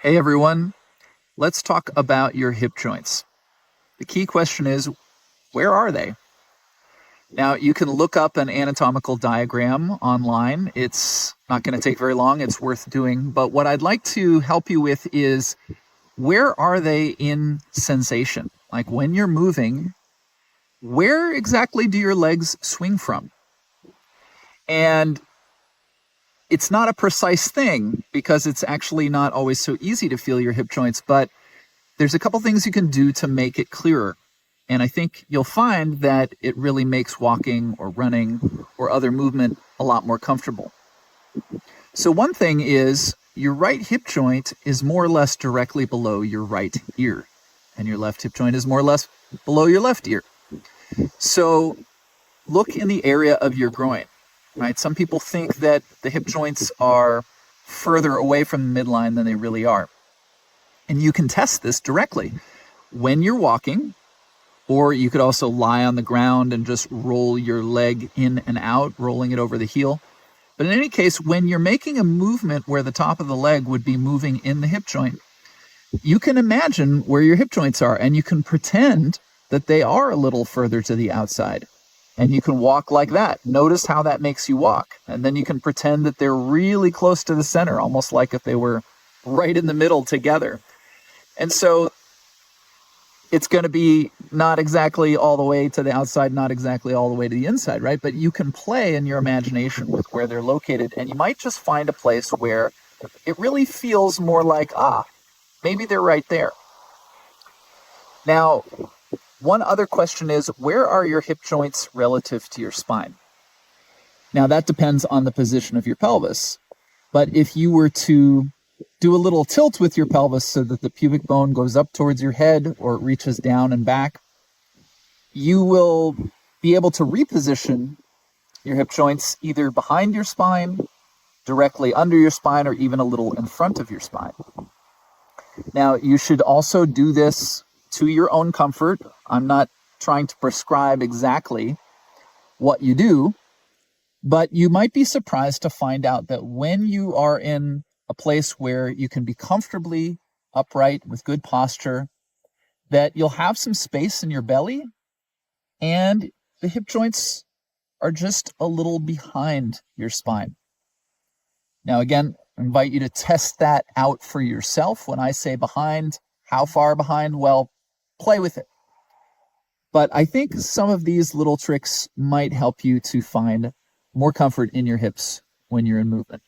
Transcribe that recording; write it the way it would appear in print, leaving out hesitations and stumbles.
Hey everyone, let's talk about your hip joints. The key question is, where are they? Now, you can look up an anatomical diagram online. It's not going to take very long, it's worth doing. But what I'd like to help you with is, where are they in sensation? Like when you're moving, where exactly do your legs swing from? And it's not a precise thing because it's actually not always so easy to feel your hip joints, but there's a couple things you can do to make it clearer. And I think you'll find that it really makes walking or running or other movement a lot more comfortable. So one thing is, your right hip joint is more or less directly below your right ear, and your left hip joint is more or less below your left ear. So look in the area of your groin, right? Some people think that the hip joints are further away from the midline than they really are. And you can test this directly when you're walking, or you could also lie on the ground and just roll your leg in and out, rolling it over the heel. But in any case, when you're making a movement where the top of the leg would be moving in the hip joint, you can imagine where your hip joints are, and you can pretend that they are a little further to the outside. And you can walk like that. Notice how that makes you walk. And then you can pretend that they're really close to the center, almost like if they were right in the middle together. And so it's going to be not exactly all the way to the outside, not exactly all the way to the inside, right? But you can play in your imagination with where they're located, and you might just find a place where it really feels more like, maybe they're right there. Now, one other question is, where are your hip joints relative to your spine? Now, that depends on the position of your pelvis. But if you were to do a little tilt with your pelvis so that the pubic bone goes up towards your head or it reaches down and back, you will be able to reposition your hip joints either behind your spine, directly under your spine, or even a little in front of your spine. Now, you should also do this to your own comfort. I'm not trying to prescribe exactly what you do, but you might be surprised to find out that when you are in a place where you can be comfortably upright with good posture, that you'll have some space in your belly and the hip joints are just a little behind your spine. Now, again, I invite you to test that out for yourself. When I say behind, how far behind? Well, play with it. But I think some of these little tricks might help you to find more comfort in your hips when you're in movement.